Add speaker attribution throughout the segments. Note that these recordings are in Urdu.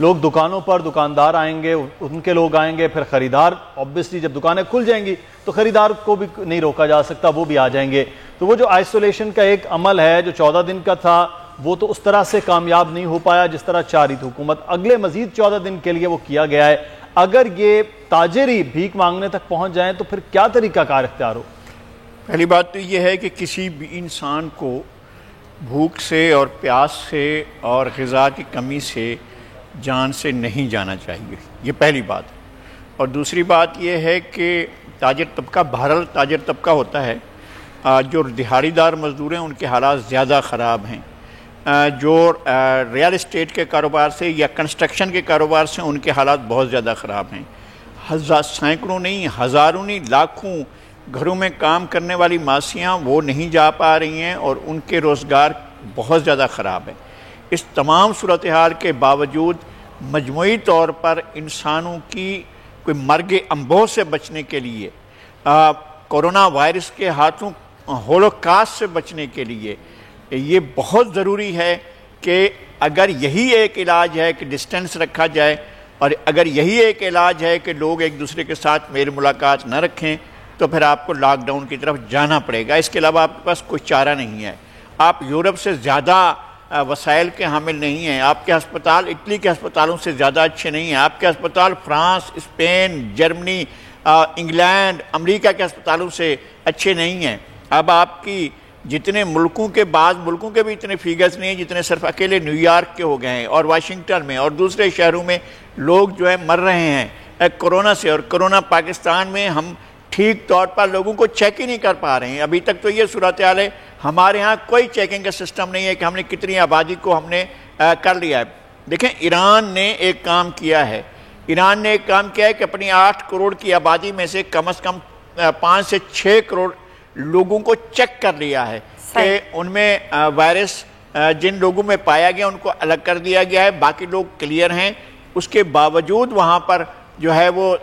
Speaker 1: لوگ دکانوں پر دکاندار آئیں گے, ان کے لوگ آئیں گے, پھر خریدار obviously جب دکانیں کھل جائیں گی تو خریدار کو بھی نہیں روکا جا سکتا, وہ بھی آ جائیں گے. تو وہ جو آئسولیشن کا ایک عمل ہے جو 14 دن کا تھا وہ تو اس طرح سے کامیاب نہیں ہو پایا جس طرح چاہ رہی تھی حکومت. اگلے مزید 14 دن کے لیے وہ کیا گیا ہے. اگر یہ تاجر ہی بھیک مانگنے تک پہنچ جائیں تو پھر کیا طریقہ کار اختیار ہو؟
Speaker 2: پہلی بات تو یہ ہے کہ کسی بھی انسان کو بھوک سے اور پیاس سے اور غذا کی کمی سے جان سے نہیں جانا چاہیے, یہ پہلی بات. اور دوسری بات یہ ہے کہ تاجر طبقہ بہرحال تاجر طبقہ ہوتا ہے, جو دہاڑی دار مزدور ہیں ان کے حالات زیادہ خراب ہیں, جو ریئل اسٹیٹ کے کاروبار سے یا کنسٹرکشن کے کاروبار سے ان کے حالات بہت زیادہ خراب ہیں. سینکڑوں نہیں, ہزاروں نہیں, لاکھوں گھروں میں کام کرنے والی ماسیاں وہ نہیں جا پا رہی ہیں اور ان کے روزگار بہت زیادہ خراب ہے. اس تمام صورتحال کے باوجود مجموعی طور پر انسانوں کی کوئی مرگ انبوہ سے بچنے کے لیے, کورونا وائرس کے ہاتھوں ہولوکاسٹ سے بچنے کے لیے یہ بہت ضروری ہے کہ اگر یہی ایک علاج ہے کہ ڈسٹینس رکھا جائے, اور اگر یہی ایک علاج ہے کہ لوگ ایک دوسرے کے ساتھ میل ملاقات نہ رکھیں, تو پھر آپ کو لاک ڈاؤن کی طرف جانا پڑے گا. اس کے علاوہ آپ کے پاس کوئی چارہ نہیں ہے. آپ یورپ سے زیادہ وسائل کے حامل نہیں ہیں. آپ کے ہسپتال اٹلی کے ہسپتالوں سے زیادہ اچھے نہیں ہیں. آپ کے ہسپتال فرانس, اسپین, جرمنی, انگلینڈ, امریکہ کے ہسپتالوں سے اچھے نہیں ہیں. اب آپ کی جتنے ملکوں کے, بعض ملکوں کے بھی اتنے فیگرز نہیں ہیں جتنے صرف اکیلے نیو یارک کے ہو گئے ہیں, اور واشنگٹن میں اور دوسرے شہروں میں لوگ جو ہے مر رہے ہیں کورونا سے. اور کورونا پاکستان میں ہم ٹھیک طور پر لوگوں کو چیک ہی نہیں کر پا رہے ہیں. ابھی تک تو یہ صورتحال ہے, ہمارے ہاں کوئی چیکنگ کا سسٹم نہیں ہے کہ ہم نے کتنی آبادی کو ہم نے کر لیا ہے. دیکھیں ایران نے ایک کام کیا ہے, ایران نے ایک کام کیا ہے کہ اپنی 8 کروڑ کی آبادی میں سے کم از کم 5 سے 6 کروڑ لوگوں کو چیک کر لیا ہے کہ ان میں وائرس جن لوگوں میں پایا گیا ان کو الگ کر دیا گیا ہے, باقی لوگ کلیئر ہیں. اس کے باوجود وہاں پر جو ہے وہ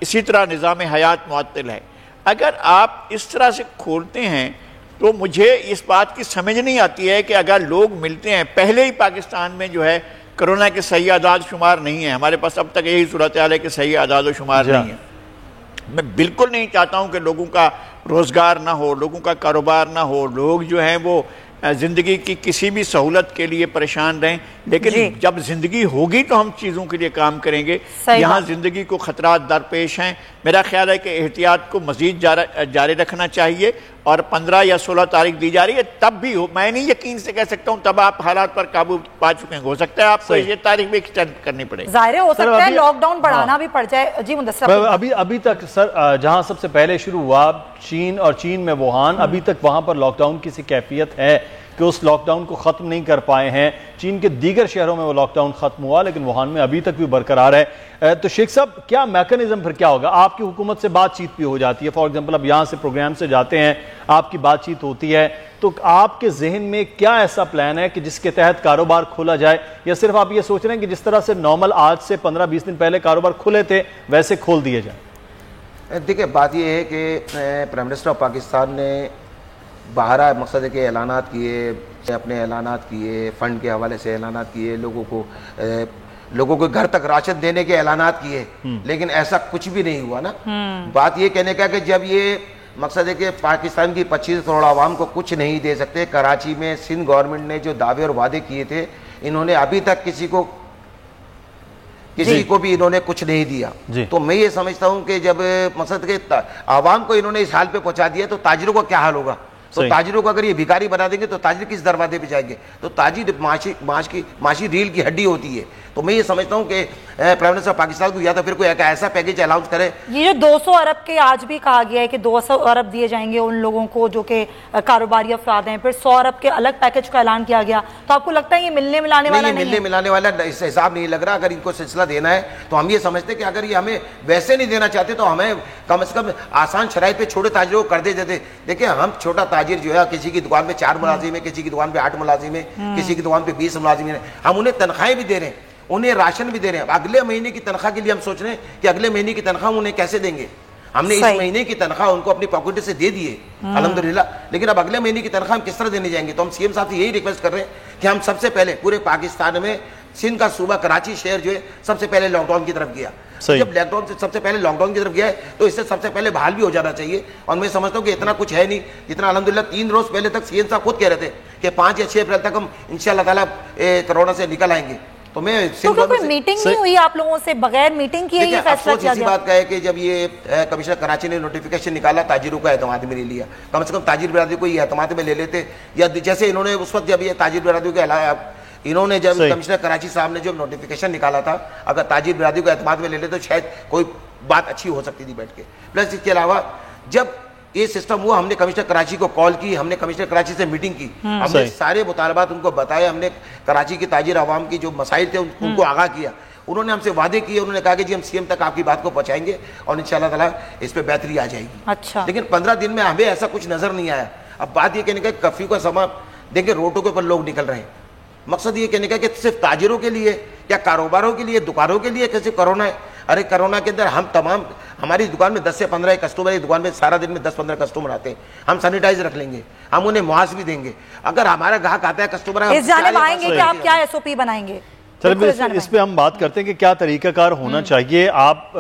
Speaker 2: اسی طرح نظام حیات معطل ہے. اگر آپ اس طرح سے کھولتے ہیں تو مجھے اس بات کی سمجھ نہیں آتی ہے کہ اگر لوگ ملتے ہیں, پہلے ہی پاکستان میں جو ہے کرونا کے صحیح اعداد شمار نہیں ہیں, ہمارے پاس اب تک یہی صورتحال ہے کہ صحیح اعداد و شمار نہیں ہے. میں بالکل نہیں چاہتا ہوں کہ لوگوں کا روزگار نہ ہو, لوگوں کا کاروبار نہ ہو, لوگ جو ہیں وہ زندگی کی کسی بھی سہولت کے لیے پریشان رہیں, لیکن جب زندگی ہوگی تو ہم چیزوں کے لیے کام کریں گے. یہاں زندگی کو خطرات درپیش ہیں. میرا خیال ہے کہ احتیاط کو مزید جاری رکھنا چاہیے, اور 15 یا 16 تاریخ دی جا رہی ہے, تب بھی ہو, میں نہیں یقین سے کہہ سکتا ہوں تب آپ حالات پر قابو پا چکے ہیں. ہو سکتا ہے آپ کو یہ تاریخ بھی ایکسٹینڈ کرنی پڑے.
Speaker 3: ظاہر ہو سکتا ہے لاک ڈاؤن بڑھانا بھی پڑ جائے. جی مدثر,
Speaker 1: ابھی تک سر جہاں سب سے پہلے شروع ہوا چین, اور چین میں ووہان, ابھی تک وہاں پر لاک ڈاؤن کی سی کیفیت ہے کہ اس لاک ڈاؤن کو ختم نہیں کر پائے ہیں. چین کے دیگر شہروں میں وہ لاک ڈاؤن ختم ہوا, لیکن ووہان میں ابھی تک بھی برقرار ہے. تو شیخ صاحب کیا میکانزم پھر کیا ہوگا؟ آپ کی حکومت سے بات چیت بھی ہو جاتی ہے, فار ایگزامپل اب یہاں سے پروگرام سے جاتے ہیں, آپ کی بات چیت ہوتی ہے, تو آپ کے ذہن میں کیا ایسا پلان ہے کہ جس کے تحت کاروبار کھولا جائے, یا صرف آپ یہ سوچ رہے ہیں کہ جس طرح سے نارمل آج سے 15-20 دن پہلے کاروبار کھلے تھے ویسے کھول دیے جائیں؟
Speaker 4: دیکھیں بات یہ ہے کہ پرائم منسٹر آف پاکستان نے باہر مقصد ہے کہ اعلانات کیے, اپنے اعلانات کیے, فنڈ کے حوالے سے اعلانات کیے, لوگوں کو گھر تک راشن دینے کے اعلانات کیے, لیکن ایسا کچھ بھی نہیں ہوا نا. بات یہ کہنے کا کہ جب یہ مقصد ہے کہ پاکستان کی 25 کروڑ عوام کو کچھ نہیں دے سکتے, کراچی میں سندھ گورنمنٹ نے جو دعوے اور وعدے کیے تھے انہوں نے ابھی تک کسی کو بھی انہوں نے کچھ نہیں دیا. تو میں یہ سمجھتا ہوں کہ جب مقصد کہ عوام کو انہوں نے اس حال پہ پہنچا دیا تو تاجروں کا کیا حال ہوگا؟ تو تاجروں کو اگر یہ بھیکاری بنا دیں گے تو تاجر کس دروازے پہ جائیں گے؟ تو تاجر معاشی ریل کی ہڈی ہوتی ہے. تو میں یہ سمجھتا ہوں کہ پرائم منسٹر پاکستان کو یا تو پھر کوئی ایسا پیکیج الاؤنس کرے.
Speaker 3: یہ جو 200 ارب کے آج بھی کہا گیا ہے کہ 200 ارب دیے جائیں گے ان لوگوں کو جو کہ کاروباری افراد ہیں, پھر 100 ارب کے الگ پیکیج کا اعلان کیا گیا, تو آپ کو لگتا ہے یہ ملنے ملانے والا نہیں ہے؟
Speaker 4: ملنے ملانے والا اس حساب نہیں لگ رہا. اگر ان کو سلسلہ دینا ہے تو ہم یہ سمجھتے ہیں کہ اگر یہ ہمیں ویسے نہیں دینا چاہتے تو ہمیں کم از کم آسان شرائط پہ چھوٹے تاجروں کو کر دے دیتے. دیکھیں ہم چھوٹا تاجر جو ہے, کسی کی دکان پہ 4 ملازم ہیں, کسی کی دکان پہ 8 ملازم ہیں, کسی کی دکان پہ 20 ملازم ہیں, ہم انہیں تنخواہیں بھی دے رہے ہیں, انہیں راشن بھی دے رہے ہیں. اگلے مہینے کی تنخواہ کے لیے ہم سوچ رہے ہیں کہ اگلے مہینے کی تنخواہ انہیں کیسے دیں گے. ہم نے اس مہینے کی تنخواہ ان کو اپنی پاکٹ سے دے دیے الحمدللہ، لیکن اب اگلے مہینے کی تنخواہ ہم کس طرح دینے جائیں گے؟ تو ہم سی ایم صاحب سے یہی ریکویسٹ کر رہے ہیں کہ ہم سب سے پہلے پورے پاکستان میں سندھ کا صوبہ کراچی شہر جو ہے سب سے پہلے لاک ڈاؤن کی طرف گیا. جب لاک ڈاؤن سے سب سے پہلے لاک ڈاؤن کی طرف گیا ہے تو اس سے سب سے پہلے بحال بھی ہو جانا چاہیے. اور میں سمجھتا ہوں کہ اتنا کچھ ہے نہیں جتنا الحمدللہ 3 روز پہلے تک سی ایم صاحب خود کہہ رہے تھے کہ 5 یا 6 اپریل تک ہم انشاءاللہ تعالیٰ کرونا سے نکل آئیں گے. تو میں
Speaker 3: کوئی میٹنگ نہیں ہوئی آپ لوگوں سے؟ بغیر میٹنگ کی یہ فیصلہ کیا
Speaker 4: اسی بات کا ہے کہ جب یہ کمشنر کراچی نے نوٹیفیکیشن نکالا تاجروں کا اعتماد میں نہیں لیا. کم سے کم تاجر برادری کو یہ اعتماد میں لے لیتے، یا جیسے انہوں نے اس وقت جب یہ تاجر برادری کے انہوں نے جب کمشنر کراچی صاحب نے جب نوٹیفیکیشن نکالا تھا، اگر تاجر برادری کو اعتماد میں لے لیتے تو شاید کوئی بات اچھی ہو سکتی تھی بیٹھ کے. پلس اس کے علاوہ جب یہ سسٹم ہوا ہم نے کمشنر کراچی کو کال کی، ہم نے کمشنر کراچی سے میٹنگ کی، ہم نے سارے مطالبات ان کو بتائے، ہم نے کراچی کی تاجر عوام کی جو مسائل تھے ان کو آگاہ کیا. انہوں نے ہم سے وعدے کیے، انہوں نے کہا کہ جی ہم سی ایم تک آپ کی بات کو پہنچائیں گے اور انشاءاللہ تعالیٰ اس پہ بہتری آ جائے گی.
Speaker 3: اچھا،
Speaker 4: لیکن 15 دن میں ہمیں ایسا کچھ نظر نہیں آیا. اب بات یہ کہنے کا کرفیو کا سما دیکھیں روڈوں کے اوپر لوگ نکل رہے ہیں. مقصد یہ کہنے کا کہ صرف تاجروں کے لیے یا کاروباروں کے لیے دکانوں کے لیے کیسے کرونا ہے؟ ارے کرونا کے اندر ہم تمام ہماری دکان میں 10 سے 15 کسٹمر، ایک دکان میں سارا دن میں 10-15 کسٹمر آتے ہیں، ہم سینیٹائز رکھ لیں گے، ہم انہیں معاش بھی دیں گے. اگر ہمارا گاہک آتا ہے کسٹمر
Speaker 3: اس جانب آئیں گے کہ آپ کیا ایس او پی بنائیں گے؟
Speaker 1: چلیں اس پہ ہم بات کرتے ہیں کہ کیا طریقہ کار ہونا چاہیے. آپ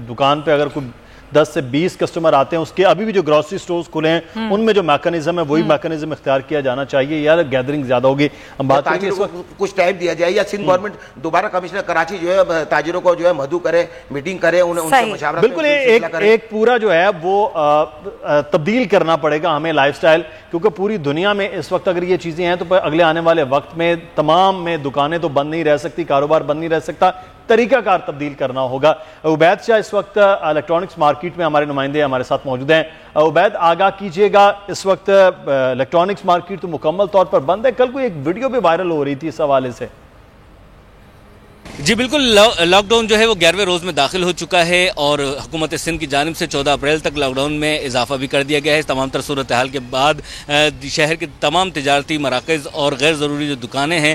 Speaker 1: دکان پہ اگر کوئی 10 سے 20 کسٹمر آتے ہیں، اس کے ابھی بھی جو گروسری سٹورز کھلے ہیں ان میں جو میکانزم ہے وہی میکانزم اختیار کیا جانا چاہیے، یا گیدرنگ زیادہ ہوگی. ہم بات کریں گے اس وقت
Speaker 4: کچھ ٹائم دیا جائے، یا سندھ گورنمنٹ دوبارہ کمشنر کراچی جو ہے تاجروں کو جو ہے مدعو کرے، میٹنگ کرے، ان سے مشاورت.
Speaker 1: بالکل ایک پورا جو ہے وہ تبدیل کرنا پڑے گا ہمیں لائف سٹائل، کیونکہ پوری دنیا میں اس وقت اگر یہ چیزیں ہیں تو اگلے آنے والے وقت میں تمام میں دکانیں تو بند نہیں رہ سکتی، کاروبار بند نہیں رہ سکتا، طریقہ کار تبدیل کرنا ہوگا. عبید شاہ اس وقت الیکٹرانکس مارکیٹ میں ہمارے نمائندے ہمارے ساتھ موجود ہیں. عبید آگاہ کیجئے گا، اس وقت الیکٹرانکس مارکیٹ تو مکمل طور پر بند ہے. کل کوئی ایک ویڈیو بھی وائرل ہو رہی تھی اس حوالے سے.
Speaker 5: جی بالکل، لاک ڈاؤن جو ہے وہ 11ویں روز میں داخل ہو چکا ہے اور حکومت سندھ کی جانب سے 14 اپریل تک لاک ڈاؤن میں اضافہ بھی کر دیا گیا ہے. اس تمام تر صورتحال کے بعد شہر کے تمام تجارتی مراکز اور غیر ضروری جو دکانیں ہیں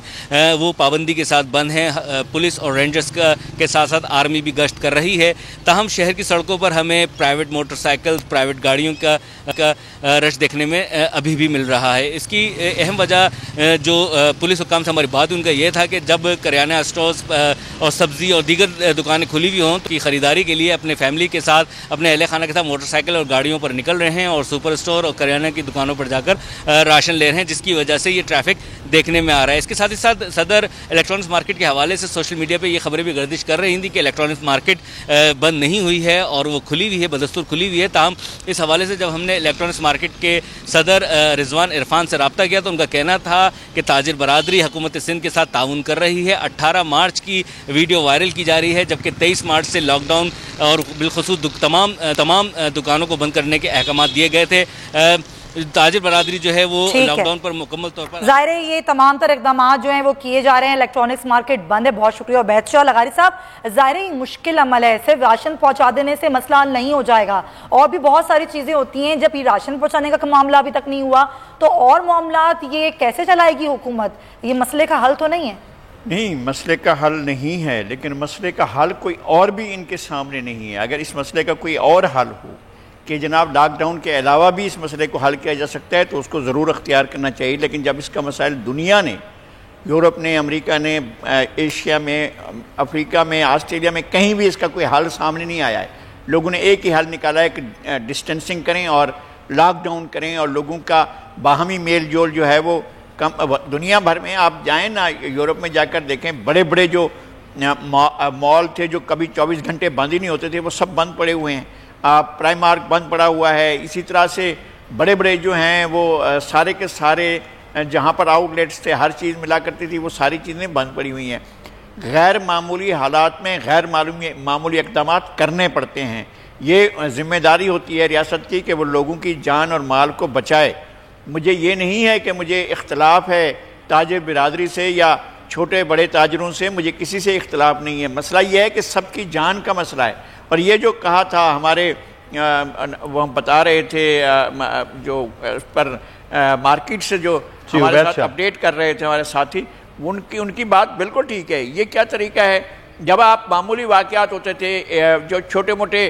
Speaker 5: وہ پابندی کے ساتھ بند ہیں. پولیس اور رینجرز کے ساتھ ساتھ آرمی بھی گشت کر رہی ہے. تاہم شہر کی سڑکوں پر ہمیں پرائیویٹ موٹر سائیکل، پرائیویٹ گاڑیوں کا رش دیکھنے میں ابھی بھی مل رہا ہے. اس کی اہم وجہ جو پولیس حکام سے ہماری بات ان کا یہ تھا کہ جب کریانہ اسٹورز اور سبزی اور دیگر دکانیں کھلی ہوئی ہوں تو کی خریداری کے لیے اپنے فیملی کے ساتھ، اپنے اہل خانہ کے ساتھ موٹر سائیکل اور گاڑیوں پر نکل رہے ہیں اور سپر اسٹور اور کریانہ کی دکانوں پر جا کر راشن لے رہے ہیں، جس کی وجہ سے یہ ٹریفک دیکھنے میں آ رہا ہے. اس کے ساتھ ہی ساتھ صدر الیکٹرانکس مارکیٹ کے حوالے سے سوشل میڈیا پہ یہ خبریں بھی گردش کر رہی تھیں کہ الیکٹرانکس مارکیٹ بند نہیں ہوئی ہے اور وہ کھلی ہوئی ہے، بدستور کھلی ہوئی ہے. تاہم اس حوالے سے جب ہم نے الیکٹرانکس مارکیٹ کے صدر رضوان عرفان سے رابطہ کیا تو ان کا کہنا تھا کہ تاجر برادری حکومت سندھ کے ساتھ تعاون کر رہی ہے. 18 مارچ کی ویڈیو وائرل کی جا رہی ہے، جبکہ 23 مارچ سے لاک ڈاؤن اور بالخصوص تمام دکانوں کو بند کرنے کے احکامات دیے گئے تھے. تاجر برادری جو ہے وہ لاک ڈاؤن پر مکمل طور پر
Speaker 3: ظاہر ہے یہ تمام تر اقدامات جو ہیں وہ کیے جا رہے ہیں. الیکٹرانکس مارکیٹ بند ہے. بہت شکریہ عبید شاہ. لغاری صاحب، ظاہر ہے مشکل عمل ہے، صرف راشن پہنچا دینے سے مسئلہ حل نہیں ہو جائے گا، اور بھی بہت ساری چیزیں ہوتی ہیں. جب یہ راشن پہنچانے کا معاملہ ابھی تک نہیں ہوا تو اور معاملات یہ کیسے چلائے گی حکومت؟ یہ مسئلے کا حل تو نہیں ہے؟
Speaker 2: نہیں، مسئلے کا حل نہیں ہے، لیکن مسئلے کا حل کوئی اور بھی ان کے سامنے نہیں ہے. اگر اس مسئلے کا کوئی اور حل ہو کہ جناب لاک ڈاؤن کے علاوہ بھی اس مسئلے کو حل کیا جا سکتا ہے تو اس کو ضرور اختیار کرنا چاہیے. لیکن جب اس کا مسائل دنیا نے، یورپ نے، امریکہ نے، ایشیا میں، افریقہ میں، آسٹریلیا میں کہیں بھی اس کا کوئی حل سامنے نہیں آیا ہے. لوگوں نے ایک ہی حل نکالا ہے کہ ڈسٹینسنگ کریں اور لاک ڈاؤن کریں اور لوگوں کا باہمی میل جول جو ہے وہ کم. دنیا بھر میں آپ جائیں نا، یورپ میں جا کر دیکھیں، بڑے بڑے جو مال تھے جو کبھی 24 گھنٹے بند ہی نہیں ہوتے تھے وہ سب بند پڑے ہوئے ہیں. پرائم مارک بند پڑا ہوا ہے. اسی طرح سے بڑے بڑے جو ہیں وہ سارے کے سارے جہاں پر آؤٹ لیٹس تھے، ہر چیز ملا کرتی تھی، وہ ساری چیزیں بند پڑی ہوئی ہیں. غیر معمولی حالات میں غیر معمولی اقدامات کرنے پڑتے ہیں. یہ ذمہ داری ہوتی ہے ریاست کی کہ وہ لوگوں کی جان اور مال کو بچائے. مجھے یہ نہیں ہے کہ مجھے اختلاف ہے تاجر برادری سے یا چھوٹے بڑے تاجروں سے، مجھے کسی سے اختلاف نہیں ہے. مسئلہ یہ ہے کہ سب کی جان کا مسئلہ ہے. اور یہ جو کہا تھا ہمارے وہ ہم بتا رہے تھے جو اس پر مارکیٹ سے جو ہمارے ساتھ اپڈیٹ کر رہے تھے ہمارے ساتھی، ان کی بات بالکل ٹھیک ہے. یہ کیا طریقہ ہے؟ جب آپ معمولی واقعات ہوتے تھے جو چھوٹے موٹے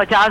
Speaker 6: 50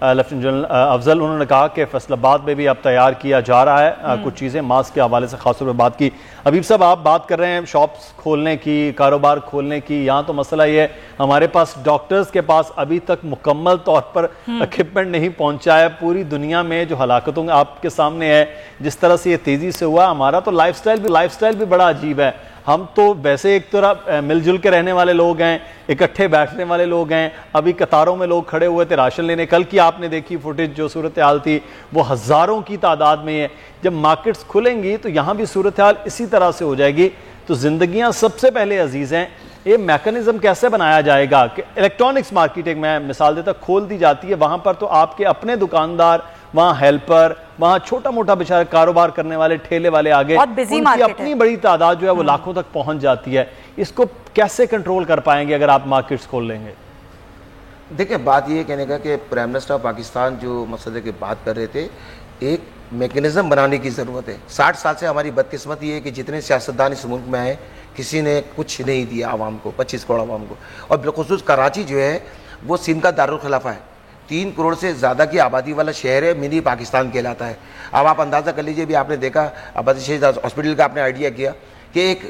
Speaker 1: لیفٹیننٹ جنرل افضل، انہوں نے کہا کہ فیصل آباد میں بھی اب تیار کیا جا رہا ہے کچھ چیزیں ماسک کے حوالے سے خاص طور پہ بات کی۔ حبیب صاحب آپ بات کر رہے ہیں شاپس کھولنے کی، کاروبار کھولنے کی، یہاں تو مسئلہ یہ ہے ہمارے پاس ڈاکٹرز کے پاس ابھی تک مکمل طور پر اکوپمنٹ نہیں پہنچا ہے۔ پوری دنیا میں جو ہلاکتوں آپ کے سامنے ہے، جس طرح سے یہ تیزی سے ہوا، ہمارا تو لائف سٹائل بھی بڑا عجیب ہے۔ ہم تو ویسے ایک طرح مل جل کے رہنے والے لوگ ہیں، اکٹھے بیٹھنے والے لوگ ہیں، ابھی قطاروں میں لوگ کھڑے ہوئے تھے راشن لینے، کل کی آپ نے دیکھی فوٹیج جو صورتحال تھی وہ ہزاروں کی تعداد میں ہے۔ جب مارکیٹس کھلیں گی تو یہاں بھی صورتحال اسی طرح سے ہو جائے گی، تو زندگیاں سب سے پہلے عزیز ہیں۔ یہ میکنزم کیسے بنایا جائے گا کہ الیکٹرانکس مارکیٹ، ایک میں مثال دیتا، کھول دی جاتی ہے، وہاں پر تو آپ کے اپنے دکاندار، وہاں ہیلپر، وہاں چھوٹا موٹا بیچارہ کاروبار کرنے والے ٹھیلے والے آگے، ان کی اپنی بڑی تعداد جو ہے وہ لاکھوں تک پہنچ جاتی ہے۔ اس کو کیسے کنٹرول کر پائیں گے اگر آپ مارکیٹس کھول لیں گے؟
Speaker 4: دیکھیں بات یہ کہنے کا کہ پرائم منسٹر آف پاکستان جو مسئلے کی بات کر رہے تھے، ایک میکنزم بنانے کی ضرورت ہے۔ 60 سال سے ہماری بدقسمتی ہے کہ جتنے سیاستدان اس ملک میں آئے کسی نے کچھ نہیں دیا عوام کو، 25 کروڑ عوام کو، اور بالخصوص کراچی جو ہے وہ سندھ کا دارالخلافہ ہے، 3 کروڑ سے زیادہ کی آبادی والا شہر ہے، منی پاکستان کہلاتا ہے۔ اب آپ اندازہ کر لیجئے، بھی آپ نے دیکھا آبادی شہید ہاسپٹل کا آپ نے آئیڈیا کیا کہ ایک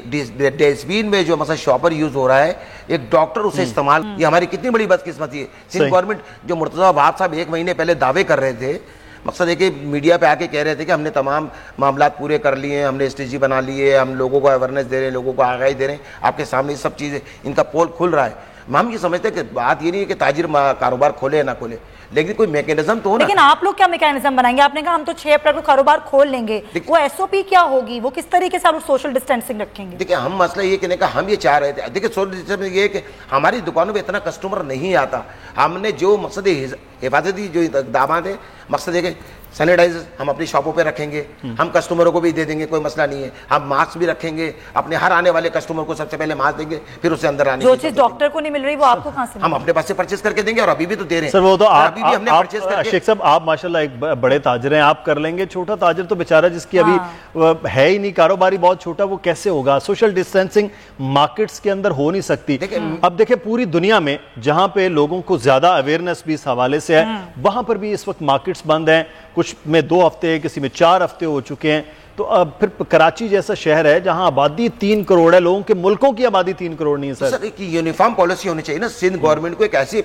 Speaker 4: ڈسٹبین میں جو مثلا شاپر یوز ہو رہا ہے، ایک ڈاکٹر اسے استعمال، یہ ہماری کتنی بڑی بدقسمتی ہے۔ سندھ گورنمنٹ جو مرتضی وہاب صاحب 1 مہینے پہلے دعوے کر رہے تھے، مقصد ہے کہ میڈیا پہ آ کے کہہ رہے تھے کہ ہم نے تمام معاملات پورے کر لیے ہیں، ہم نے اسٹریٹجی بنا لی ہے، ہم لوگوں کو اویئرنیس دے رہے ہیں، لوگوں کو آگاہی دے رہے ہیں، آپ کے سامنے یہ سب چیزیں، ان کا پول کھل رہا ہے۔ ہم یہ سمجھتے ہیں کہ بات یہ نہیں ہے کہ تاجر کاروبار کھولے یا نہ کھولے، لیکن کوئی میکینزم تو ہو نا۔
Speaker 3: لیکن آپ لوگ کیا میکینزم بنائیں گے؟ آپ نے کہا ہم تو 6 اپریل کو کاروبار کھول لیں گے، وہ ایس او پی کیا ہوگی؟ وہ کس طریقے سے آپ سوشل ڈسٹینسنگ رکھیں گے؟
Speaker 4: دیکھیں ہم مسئلہ یہ کہنے کا ہم یہ چاہ رہے تھے، دیکھیں سوشل ڈسٹینسنگ یہ ہے کہ ہماری دکانوں پہ اتنا کسٹمر نہیں آتا، ہم نے جو مقصد حفاظتی جو اقدامات ہیں، مقصد ہے کہ سینیٹائزر ہم اپنی شاپوں پہ رکھیں گے، ہم کسٹمروں کو بھی دے دیں گے، کوئی مسئلہ نہیں ہے، ہم ماسک بھی رکھیں گے، اپنے ہر آنے والے کسٹمر کو سب سے پہلے ماسک دیں گے، پھر اسے اندر آنے
Speaker 3: جو چیز ڈاکٹر کو نہیں مل رہی وہ آپ کو کہاں سے؟
Speaker 4: ہم اپنے پاس سے پرچیز کر کے دیں گے، اور ابھی بھی تو دے رہے ہیں
Speaker 1: سر۔ وہ تو
Speaker 4: ابھی بھی ہم نے پرچیز کر کے،
Speaker 1: شیخ صاحب آپ ماشاءاللہ ایک بڑے تاجر ہیں، آپ کر لیں گے، چھوٹا تاجر تو بیچارہ جس کی ابھی ہے ہی نہیں، کاروباری بہت چھوٹا، وہ کیسے ہوگا؟ سوشل ڈسٹینسنگ مارکیٹس کے اندر ہو نہیں سکتی۔ اب دیکھیں پوری دنیا میں جہاں پہ لوگوں کو زیادہ اویئرنیس بھی اس حوالے سے ہے، وہاں پر بھی اس وقت مارکیٹس بند ہیں، کچھ میں 2 ہفتے، کسی میں 4 ہفتے ہو چکے ہیں۔ تو اب پھر کراچی جیسا شہر ہے جہاں آبادی 3 کروڑ ہے، لوگوں کے ملکوں کی آبادی 3 کروڑ نہیں ہے۔
Speaker 4: سر ایک یونیفارم پالیسی ہونی چاہیے نا، سندھ گورنمنٹ کو ایک ایسی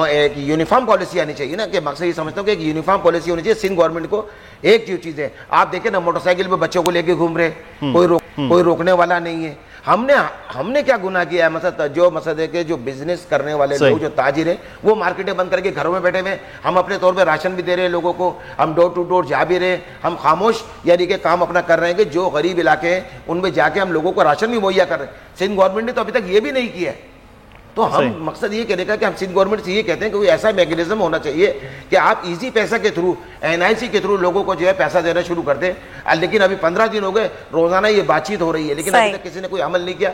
Speaker 4: ایک یونیفارم پالیسی آنی چاہیے نا، کہ مقصد یہ سمجھتا ہوں کہ ایک یونیفارم پالیسی ہونی چاہیے سندھ گورنمنٹ کو۔ ایک جو چیز ہے آپ دیکھیں نا، موٹر سائیکل پہ بچوں کو لے کے گھوم رہے، کوئی روکنے والا نہیں ہے۔ ہم نے کیا گناہ کیا ہے؟ مثلا جو مسئلہ ہے کہ جو بزنس کرنے والے لوگ، جو تاجر ہیں، وہ مارکیٹیں بند کر کے گھروں میں بیٹھے ہوئے، ہم اپنے طور پہ راشن بھی دے رہے ہیں لوگوں کو، ہم ڈور ٹو ڈور جا بھی رہے ہیں، ہم خاموش یعنی کہ کام اپنا کر رہے ہیں کہ جو غریب علاقے ہیں ان میں جا کے ہم لوگوں کو راشن بھی مہیا کر رہے ہیں۔ سندھ گورنمنٹ نے تو ابھی تک یہ بھی نہیں کیا ہے۔ تو ہم مقصد یہ کہنے کا کہ ہم سندھ گورنمنٹ سے یہ کہتے ہیں کہ کوئی ایسا میکینزم ہونا چاہیے کہ آپ ایزی پیسہ کے تھرو، NIC کے تھرو لوگوں کو جو ہے پیسہ دینا شروع کر دیں۔ لیکن ابھی 15 دن ہو گئے، روزانہ یہ بات چیت ہو رہی ہے، لیکن ابھی تک کسی نے کوئی عمل نہیں کیا۔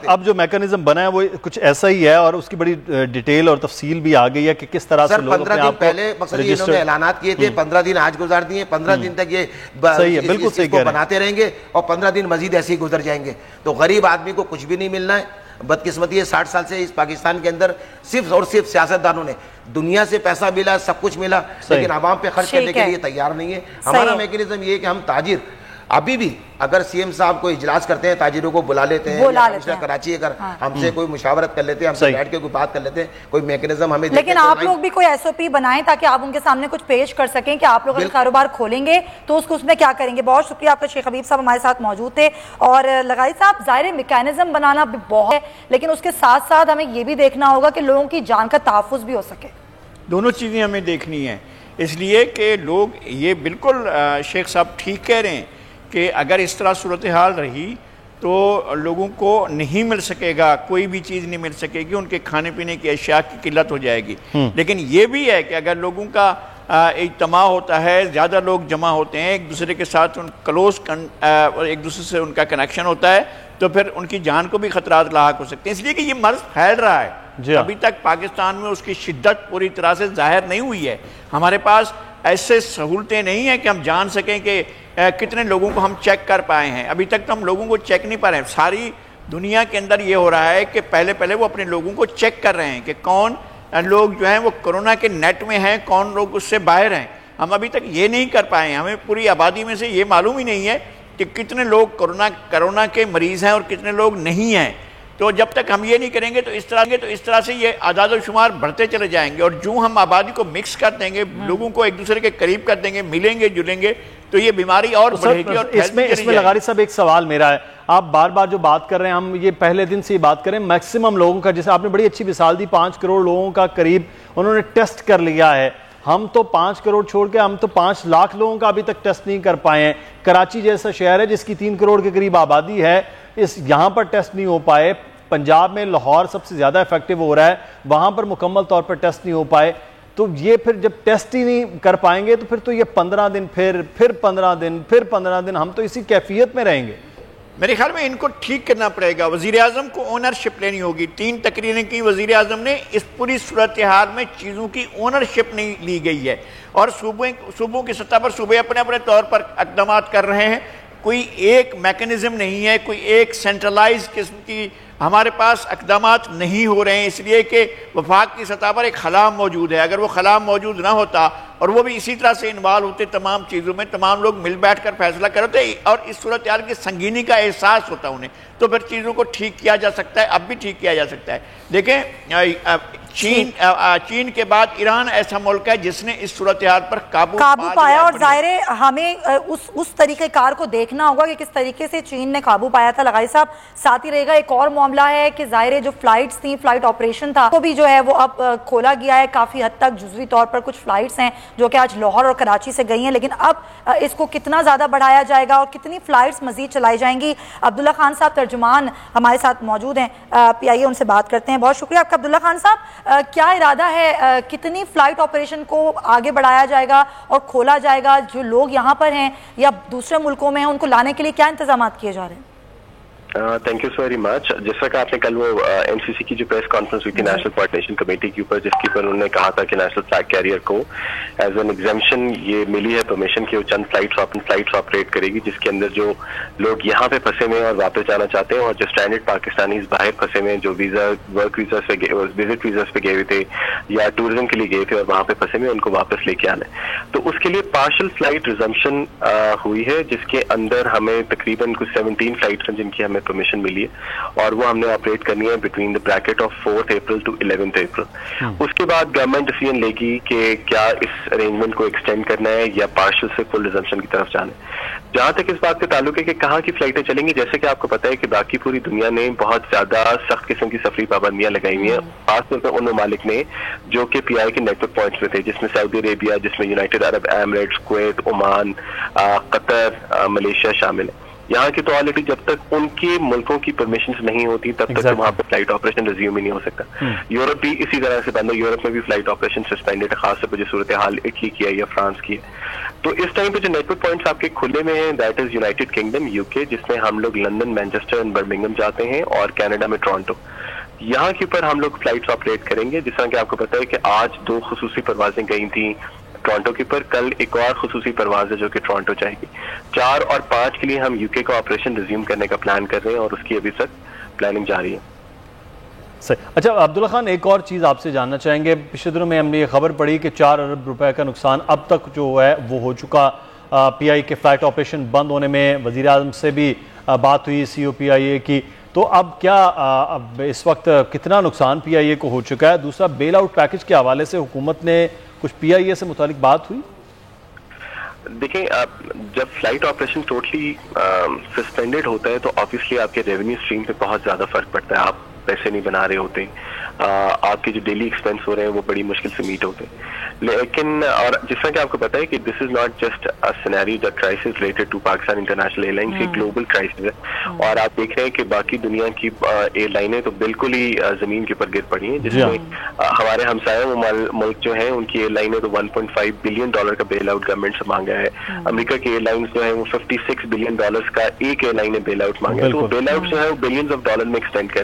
Speaker 1: اب جو میکینزم بنا ہے وہ کچھ ایسا ہی ہے، اور اس کی بڑی ڈیٹیل اور تفصیل بھی آ گئی ہے کہ کس طرح سے لوگ
Speaker 4: 15 دن پہلے مقصد انہوں نے اعلانات کیے تھے، 15 دن آج گزار دیے، 15 دن تک یہ بالکل صحیح بناتے رہیں گے، اور 15 دن مزید ایسے ہی گزر جائیں گے، تو غریب آدمی کو کچھ بھی نہیں ملنا ہے۔ بدقسمتی ہے 60 سال سے اس پاکستان کے اندر صرف اور صرف سیاستدانوں نے دنیا سے پیسہ ملا، سب کچھ ملا، لیکن عوام پہ خرچ کرنے کے لیے تیار نہیں ہے۔ ہمارا میکینزم یہ ہے کہ ہم تاجر ابھی بھی اگر CM صاحب کو اجلاس کرتے ہیں، تاجروں کو بلا لیتے ہیں، کراچی اگر ہم سے کوئی مشاورت کر لیتے ہیں، ہم سے بیٹھ کے کوئی بات کر لیتے ہیں، کوئی میکینزم ہمیں۔
Speaker 3: لیکن آپ لوگ بھی کوئی SOP بنائیں تاکہ آپ ان کے سامنے کچھ پیش کر سکیں کہ آپ لوگ اگر کاروبار کھولیں گے تو اس میں کیا کریں گے۔ بہت شکریہ آپ کا، شیخ حبیب صاحب ہمارے ساتھ موجود تھے۔ اور لغاری صاحب، ظاہر میکینزم بنانا بھی بہت ہے، لیکن اس کے ساتھ ساتھ ہمیں یہ بھی دیکھنا ہوگا کہ لوگوں کی جان کا تحفظ بھی ہو سکے۔
Speaker 2: دونوں چیزیں ہمیں دیکھنی ہیں، اس لیے کہ لوگ یہ بالکل شیخ صاحب ٹھیک کہہ رہے ہیں کہ اگر اس طرح صورتحال رہی تو لوگوں کو نہیں مل سکے گا، کوئی بھی چیز نہیں مل سکے گی، ان کے کھانے پینے کی اشیاء کی قلت ہو جائے گی۔ لیکن یہ بھی ہے کہ اگر لوگوں کا اجتماع ہوتا ہے، زیادہ لوگ جمع ہوتے ہیں، ایک دوسرے کے ساتھ ایک دوسرے سے ان کا کنیکشن ہوتا ہے، تو پھر ان کی جان کو بھی خطرات لاحق ہو سکتے ہیں، اس لیے کہ یہ مرض پھیل رہا ہے۔ ابھی تک پاکستان میں اس کی شدت پوری طرح سے ظاہر نہیں ہوئی ہے، ہمارے پاس ایسے سہولتیں نہیں ہیں کہ ہم جان سکیں کہ کتنے لوگوں کو ہم چیک کر پائے ہیں۔ ابھی تک تو ہم لوگوں کو چیک نہیں پا رہے ہیں۔ ساری دنیا کے اندر یہ ہو رہا ہے کہ پہلے وہ اپنے لوگوں کو چیک کر رہے ہیں کہ کون لوگ جو ہیں وہ کرونا کے نیٹ میں ہیں، کون لوگ اس سے باہر ہیں. ہم ابھی تک یہ نہیں کر پائے ہیں. ہمیں پوری آبادی میں سے یہ معلوم ہی نہیں ہے کہ کتنے لوگ کرونا کے مریض ہیں اور کتنے لوگ نہیں ہیں. تو جب تک ہم یہ نہیں کریں گے تو اس طرح سے یہ اعداد و شمار بڑھتے چلے جائیں گے. اور جو ہم آبادی کو مکس کر دیں گے، لوگوں کو ایک دوسرے کے قریب کر دیں گے، ملیں گے جلیں گے، تو یہ بیماری اور بڑھے گی. اور
Speaker 1: اس میں لغاری صاحب ایک سوال میرا ہے، آپ بار بار جو بات کر رہے ہیں، ہم یہ پہلے دن سے یہ بات کریں، میکسیمم لوگوں کا، جیسے آپ نے بڑی اچھی مثال دی، 5 کروڑ لوگوں کا قریب انہوں نے ٹیسٹ کر لیا ہے. ہم تو 5 کروڑ چھوڑ کے ہم تو 5 لاکھ لوگوں کا ابھی تک ٹیسٹ نہیں کر پائے ہیں. کراچی جیسا شہر ہے جس کی 3 کروڑ کے قریب آبادی ہے، یہاں پر ٹیسٹ نہیں ہو پائے. پنجاب میں لاہور سب سے زیادہ افیکٹو ہو رہا ہے، وہاں پر مکمل طور پر ٹیسٹ نہیں ہو پائے. تو یہ پھر جب ٹیسٹ ہی نہیں کر پائیں گے تو پھر تو یہ 15 دن پھر 15 دن پھر 15 دن ہم تو اسی کیفیت میں رہیں گے.
Speaker 2: میرے خیال میں ان کو ٹھیک کرنا پڑے گا. وزیر اعظم کو اونرشپ لینی ہوگی. 3 تقریریں کی وزیر اعظم نے، اس پوری صورتحال میں چیزوں کی اونرشپ نہیں لی گئی ہے. اور صوبوں کی سطح پر صوبے اپنے اپنے طور پر اقدامات کر رہے ہیں. کوئی ایک میکنزم نہیں ہے، کوئی ایک سینٹرلائز قسم کی ہمارے پاس اقدامات نہیں ہو رہے ہیں، اس لیے کہ وفاق کی سطح پر ایک خلا موجود ہے. اگر وہ خلا موجود نہ ہوتا اور وہ بھی اسی طرح سے انوالو ہوتے تمام چیزوں میں، تمام لوگ مل بیٹھ کر فیصلہ کرتے اور اس صورتحال کی سنگینی کا احساس ہوتا انہیں، تو پھر چیزوں کو ٹھیک کیا جا سکتا ہے. اب بھی ٹھیک کیا جا سکتا ہے. دیکھیں چین کے بعد ایران ایسا ملک ہے جس نے اس صورتحال پر قابو
Speaker 3: پایا. اور ظاہر ہے ہمیں اس طریقہ کار کو دیکھنا ہوگا کہ کس طریقے سے چین نے قابو پایا تھا. لغاری صاحب ساتھ ہی رہے گا ایک اور معاملہ ہے کہ ظاہر ہے جو فلائٹس تھیں، فلائٹ آپریشن تھا، وہ بھی جو ہے وہ اب کھولا گیا ہے کافی حد تک. جزوی طور پر کچھ فلائٹس ہیں جو کہ آج لاہور اور کراچی سے گئی ہیں، لیکن اب اس کو کتنا زیادہ بڑھایا جائے گا اور کتنی فلائٹس مزید چلائی جائیں گی. عبداللہ خان صاحب ترجمان ہمارے ساتھ موجود ہیں، آئیے ان سے بات کرتے ہیں. بہت شکریہ آپ کا عبداللہ خان صاحب. کیا ارادہ ہے، کتنی فلائٹ آپریشن کو آگے بڑھایا جائے گا اور کھولا جائے گا؟ جو لوگ یہاں پر ہیں یا دوسرے ملکوں میں ہیں ان کو لانے کے لیے کیا انتظامات کیے جا رہے ہیں؟
Speaker 7: Thank you so very much. جیسا کہ آپ نے کل وہ این سی سی کی جو پریس کانفرنس ہوئی تھی نیشنل کوآرڈینیشن کمیٹی کے اوپر، جس کے اوپر انہوں نے کہا تھا کہ نیشنل فلیگ کیریئر کو ایز این ایگزیمپشن یہ ملی ہے پرمیشن کہ وہ چند فلائٹس آپریٹ کرے گی، جس کے اندر جو لوگ یہاں پہ پھنسے ہوئے ہیں اور واپس جانا چاہتے ہیں، اور جو اسٹینڈرڈ پاکستانیز باہر پھنسے ہوئے ہیں جو ورک ویزاز پہ وزٹ ویزاز پہ گئے ہوئے تھے یا ٹورزم کے لیے گئے تھے اور وہاں پہ پھنسے ہوئے، ان کو واپس لے کے آنا ہے. تو اس کے لیے پارشل فلائٹ ریزمپشن ہوئی ہے، جس کے اندر ہمیں تقریباً کچھ 17 فلائٹس ہیں جن کی ہمیں پرمیشن ملی ہے، اور وہ ہم نے آپریٹ کرنی ہے between the bracket of 4 April to 11 April. اس کے بعد گورنمنٹ ڈیسیژن لے گی کہ کیا اس ارینجمنٹ کو ایکسٹینڈ کرنا ہے یا پارشل سے فل ریزمپشن کی طرف جانا ہے. جہاں تک اس بات کا تعلق ہے کہ کہاں کی فلائٹیں چلیں گی، جیسے کہ آپ کو پتہ ہے کہ باقی پوری دنیا نے بہت زیادہ سخت قسم کی سفری پابندیاں لگائی ہوئی ہیں، خاص طور پر ان ممالک نے جو کہ پی آئی کے نیٹ ورک پوائنٹس میں تھے، جس میں سعودی عربیہ، جس میں یونائٹڈ عرب ایمریٹس، کویت، عمان، قطر، ملیشیا شامل ہے. یہاں کی تو آلریڈی جب تک ان کے ملکوں کی پرمیشنز نہیں ہوتی تب تک وہاں پہ فلائٹ آپریشن ریزیوم ہی نہیں ہو سکتا. یورپ بھی اسی طرح سے بند ہے، یورپ میں بھی فلائٹ آپریشن سسپینڈڈ ہے، خاص طور پر جو صورتحال اٹلی کی ہے یا فرانس کی ہے. تو اس ٹائم پہ جو نیٹ ورک پوائنٹس آپ کے کھلے میں ہیں that is United kingdom you کے، جس میں ہم لوگ لندن، مینچسٹر اور برمنگھم جاتے ہیں، اور کینیڈا میں ٹورانٹو. یہاں کے اوپر ہم لوگ فلائٹس آپریٹ کریں گے. جس طرح کہ آپ کو پتہ ہے کہ آج 2 خصوصی پروازیں گئی تھیں ٹورانٹو کے اوپر، کل ایک اور خصوصی پرواز ہے جو کہ ٹورانٹو جائے گی. 4 اور 5 کے لیے ہم یو کے کا آپریشن ریزیوم کرنے کا پلان کر رہے ہیں، اور اس کی ابھی تک پلاننگ جاری ہے.
Speaker 1: صحیح. اچھا عبداللہ خان، ایک اور چیز آپ سے جاننا چاہیں گے. پچھلے دنوں میں ہم نے یہ خبر پڑھی کہ 4 ارب روپے کا نقصان اب تک جو ہے وہ ہو چکا. پی آئی کے فلائٹ آپریشن بند ہونے میں وزیر اعظم سے بھی بات ہوئی، سی او پی آئی اے کی. تو اب کیا اس وقت کتنا نقصان پی آئی اے کو ہو چکا ہے؟ دوسرا، بیل آؤٹ پیکج کے حوالے سے حکومت نے کچھ پی آئی اے سے متعلق بات ہوئی؟
Speaker 7: دیکھیں، جب فلائٹ آپریشن ٹوٹلی سسپینڈڈ ہوتا ہے تو آبویسلی آپ کے ریونیو اسٹریم پہ بہت زیادہ فرق پڑتا ہے. آپ پیسے نہیں بنا رہے ہوتے، آپ کے جو ڈیلی ایکسپینس ہو رہے ہیں وہ بڑی مشکل سے میٹ ہوتے ہیں. لیکن اور جس طرح کہ آپ کو پتا ہے کہ this is not just a scenario the crisis related to Pakistan International ایئر لائنس، یہ گلوبل کرائسس ہے. اور آپ دیکھ رہے ہیں کہ باقی دنیا کی ایئر لائنیں تو بالکل ہی زمین کے اوپر گر پڑی ہیں، جس میں ہمارے ہمسایہ ملک جو ہیں ان کی ایئر لائنیں تو $1.5 بلین کا بیل آؤٹ گورنمنٹ سے مانگا ہے. امریکہ کی ایئر لائنس جو ہیں وہ $56 بلین کا ایک ایئر لائن نے بیل آؤٹ مانگا ہے. تو بیل آؤٹ جو ہے وہ بلینز آف ڈالر میں ایکسٹینڈ کر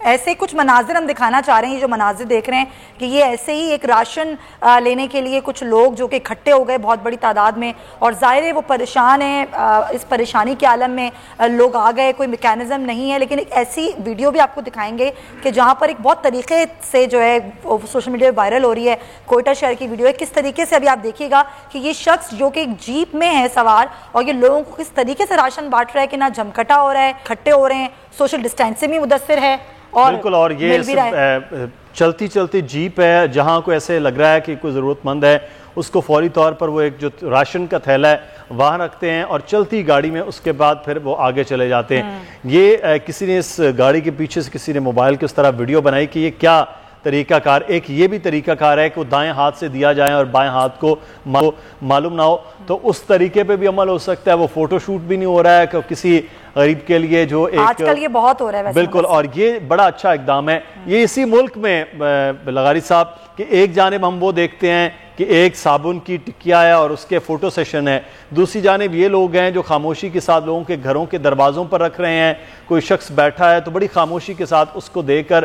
Speaker 3: ایسے کچھ مناظر ہم دکھانا چاہ رہے ہیں. یہ جو مناظر دیکھ رہے ہیں کہ یہ ایسے ہی ایک راشن لینے کے لیے کچھ لوگ جو کہ اکٹھے ہو گئے بہت بڑی تعداد میں, اور ظاہر ہے وہ پریشان ہیں, اس پریشانی کے عالم میں لوگ آ گئے, کوئی میکینزم نہیں ہے. لیکن ایک ایسی ویڈیو بھی آپ کو دکھائیں گے کہ جہاں پر ایک بہت طریقے سے جو ہے سوشل میڈیا پہ وائرل ہو رہی ہے, کوئٹہ شہر کی ویڈیو ہے. کس طریقے سے ابھی آپ دیکھیے گا کہ یہ شخص جو کہ ایک جیپ میں ہے سوار, اور یہ لوگوں کو کس طریقے سے راشن بانٹ رہا ہے کہ نہ جھمکٹا ہو رہا ہے, اکٹھے ہو رہے ہیں, سوشل ڈسٹینسنگ بھی مدثر ہے.
Speaker 1: بالکل, اور یہ چلتی چلتی جیپ ہے, جہاں کو ایسے لگ رہا ہے کہ کوئی ضرورت مند ہے اس کو فوری طور پر وہ ایک جو راشن کا تھیلا ہے وہاں رکھتے ہیں اور چلتی گاڑی میں اس کے بعد پھر وہ آگے چلے جاتے ہیں. یہ کسی نے اس گاڑی کے پیچھے سے کسی نے موبائل کے اس طرح ویڈیو بنائی کہ یہ کیا طریقہ کار. ایک یہ بھی طریقہ کار ہے کہ وہ دائیں ہاتھ سے دیا جائے اور بائیں ہاتھ کو معلوم نہ ہو, تو اس طریقے پہ بھی عمل ہو سکتا ہے. وہ فوٹو شوٹ بھی نہیں ہو رہا ہے کہ کسی غریب کے لیے جو ایک
Speaker 3: آج کل یہ بہت ہو رہا ہے
Speaker 1: بالکل, اور یہ بڑا اچھا اقدام ہے. یہ اسی ملک میں لغاری صاحب کہ ایک جانب ہم وہ دیکھتے ہیں کہ ایک صابن کی ٹکیا ہے اور اس کے فوٹو سیشن ہے, دوسری جانب یہ لوگ ہیں جو خاموشی کے ساتھ لوگوں کے گھروں کے دروازوں پر رکھ رہے ہیں. کوئی شخص بیٹھا ہے تو بڑی خاموشی کے ساتھ اس کو دے کر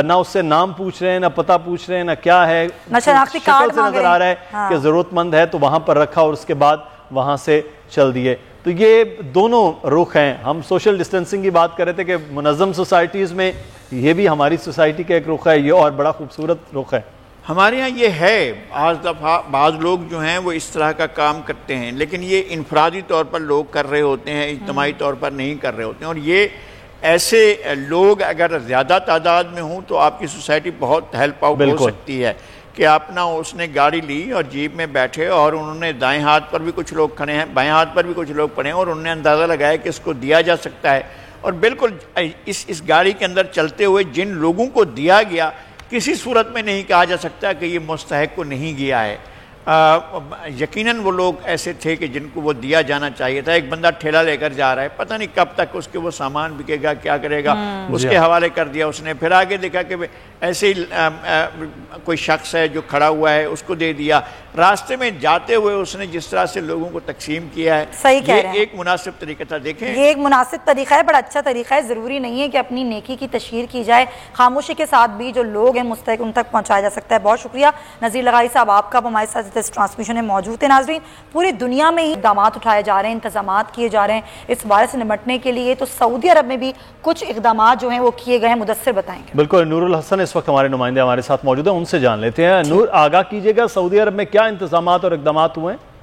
Speaker 1: نہ اس سے نام پوچھ رہے ہیں, نہ پتہ پوچھ رہے ہیں, نہ کیا ہے,
Speaker 3: شناختی کارڈ
Speaker 1: سے نظر آ رہا ہے کہ ضرورت مند ہے تو وہاں پر رکھا اور اس کے بعد وہاں سے چل دیے. تو یہ دونوں رخ ہیں. ہم سوشل ڈسٹینسنگ کی بات کر رہے تھے کہ منظم سوسائٹیز میں یہ بھی ہماری سوسائٹی کا ایک رخ ہے, یہ اور بڑا خوبصورت رخ ہے.
Speaker 2: ہمارے ہاں یہ ہے بعض دفعہ بعض لوگ جو ہیں وہ اس طرح کا کام کرتے ہیں, لیکن یہ انفرادی طور پر لوگ کر رہے ہوتے ہیں, اجتماعی طور پر نہیں کر رہے ہوتے ہیں. اور یہ ایسے لوگ اگر زیادہ تعداد میں ہوں تو آپ کی سوسائٹی بہت ہیلپ آؤٹ ہو سکتی ہے کہ اپنا اس نے گاڑی لی اور جیپ میں بیٹھے اور انہوں نے دائیں ہاتھ پر بھی کچھ لوگ کھڑے ہیں, بائیں ہاتھ پر بھی کچھ لوگ کھڑے ہیں, اور انہوں نے اندازہ لگایا کہ اس کو دیا جا سکتا ہے. اور بالکل اس گاڑی کے اندر چلتے ہوئے جن لوگوں کو دیا گیا کسی صورت میں نہیں کہا جا سکتا کہ یہ مستحق کو نہیں گیا ہے. یقیناً وہ لوگ ایسے تھے کہ جن کو وہ دیا جانا چاہیے تھا. ایک بندہ ٹھیلا لے کر جا رہا ہے, پتہ نہیں کب تک اس کے وہ سامان بکے گا, کیا کرے گا, اس کے حوالے کر دیا اس نے. پھر آگے دیکھا کہ ایسے ہی کوئی شخص ہے جو کھڑا ہوا ہے اس کو دے دیا. راستے میں جاتے ہوئے اس نے جس طرح سے لوگوں کو تقسیم کیا ہے,
Speaker 3: صحیح کہہ رہے ہیں,
Speaker 2: یہ ایک مناسب طریقہ تھا. دیکھیں
Speaker 3: یہ ایک مناسب طریقہ ہے, بڑا اچھا طریقہ ہے. ضروری نہیں ہے کہ اپنی نیکی کی تشہیر کی جائے, خاموشی کے ساتھ بھی جو لوگ ہیں مستحق ان تک پہنچایا جا سکتا ہے. بہت شکریہ نذیر لغاری صاحب, آپ کا ہمارے ساتھ اس ٹرانسمیشن میں موجود تھے. ناظرین, پوری دنیا میں ہی اقدامات اٹھائے جا رہے ہیں, انتظامات کیے جا رہے ہیں اس وائرس سے نمٹنے کے لیے. تو سعودی عرب میں بھی کچھ اقدامات جو ہیں وہ کیے گئے ہیں, مدثر بتائیں گے.
Speaker 1: بالکل, نور الحسن اس وقت ہمارے نمائندے ہمارے ساتھ موجود ہیں, ان سے جان لیتے ہیں. نور, آگاہ کیجئے گا سعودی عرب میں کیا انتظامات اور اقدامات ہوئے ہیں؟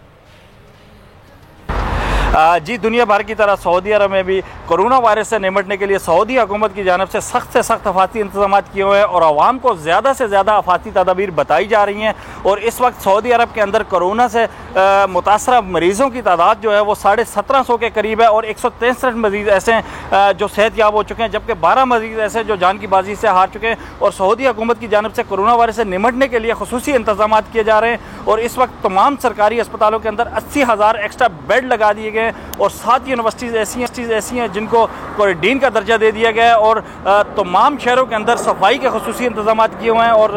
Speaker 8: جی, دنیا بھر کی طرح سعودی عرب میں بھی کرونا وائرس سے نمٹنے کے لیے سعودی حکومت کی جانب سے سخت حفاظتی انتظامات کیے ہوئے ہیں اور عوام کو زیادہ سے زیادہ حفاظتی تدابیر بتائی جا رہی ہیں. اور اس وقت سعودی عرب کے اندر کرونا سے متاثرہ مریضوں کی تعداد جو ہے وہ 1750 کے قریب ہے, اور 163 مریض ایسے ہیں جو صحت یاب ہو چکے ہیں, جبکہ 12 مریض ایسے جو جان کی بازی سے ہار چکے ہیں. اور سعودی حکومت کی جانب سے کرونا وائرس سے نمٹنے کے لیے خصوصی انتظامات کیے جا رہے ہیں, اور اس وقت تمام سرکاری اسپتالوں کے اندر 80,000 ایکسٹرا بیڈ لگا دیے گئے ہیں, اور 7 یونیورسٹیز ایسی ہیں جن کو کوارنٹین کا درجہ دے دیا گیا ہے. اور تمام شہروں کے اندر صفائی کے خصوصی انتظامات کیے ہوئے ہیں, اور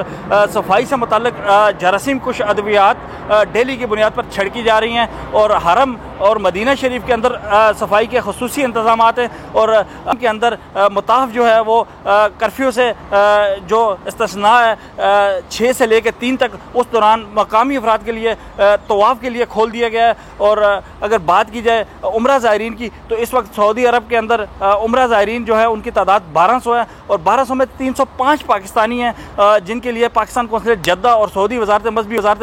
Speaker 8: صفائی سے متعلق جراثیم کش ادویات ڈیلی کی بنیاد پر چھڑکی جا رہی ہیں. اور حرم اور مدینہ شریف کے اندر صفائی کے خصوصی انتظامات ہیں, اور ان کے اندر مطاف جو ہے وہ کرفیو سے جو استثناء ہے 6 سے لے کے 3 تک, اس دوران مقامی افراد کے لیے طواف کے لیے کھول دیا گیا ہے. اور اگر بات کی جائے عمرہ زائرین کی, تو اس وقت سعودی عرب کے اندر عمرہ زائرین جو ہے ان کی تعداد 1200 ہے, اور 1200 میں 305 پاکستانی ہیں جن کے لیے پاکستان قونصلیٹ جدہ اور سعودی وزارت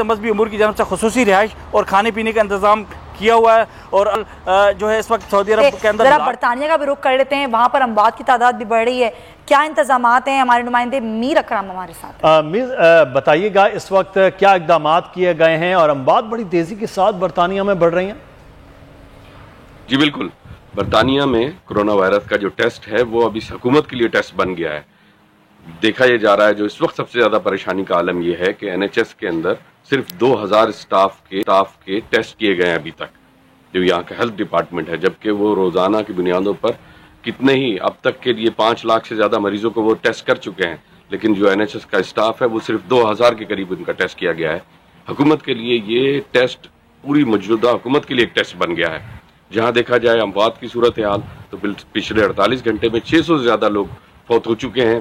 Speaker 8: مذہبی امور کی جانب سے خصوصی رہائش اور کھانے پینے کا انتظام کیا ہوا ہے. اور جو ہے اس وقت سعودی عرب کے اندر
Speaker 3: برطانیہ کا بھی رخ کر لیتے ہیں, وہاں پر اموات کی تعداد بھی بڑھ رہی ہے. کیا انتظامات ہیں؟ ہمارے نمائندے میر اکرم ہمارے ساتھ.
Speaker 1: میر, بتائیے گا اس وقت کیا اقدامات کیے گئے ہیں, اور اموات بڑی تیزی کے ساتھ برطانیہ میں بڑھ رہی ہیں.
Speaker 9: جی بالکل, برطانیہ میں کرونا وائرس کا جو ٹیسٹ ہے وہ ابھی حکومت کے لیے ٹیسٹ بن گیا ہے. دیکھا یہ جا رہا ہے جو اس وقت سب سے زیادہ پریشانی کا عالم یہ ہے کہ NHS کے اندر صرف 2000 اسٹاف کے ٹیسٹ کیے گئے ہیں ابھی تک, جو یہاں کا ہیلتھ ڈپارٹمنٹ ہے, جبکہ وہ روزانہ کی بنیادوں پر کتنے ہی اب تک کے لیے 5 لاکھ سے زیادہ مریضوں کو وہ ٹیسٹ کر چکے ہیں. لیکن جو NHS کا اسٹاف ہے وہ صرف 2000 کے قریب ان کا ٹیسٹ کیا گیا ہے. حکومت کے لیے یہ ٹیسٹ پوری موجودہ حکومت کے لیے ایک ٹیسٹ بن گیا ہے. جہاں دیکھا جائے اموات کی صورتحال تو پچھلے 48 گھنٹے میں 600 سے زیادہ لوگ فوت ہو چکے ہیں,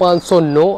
Speaker 10: 509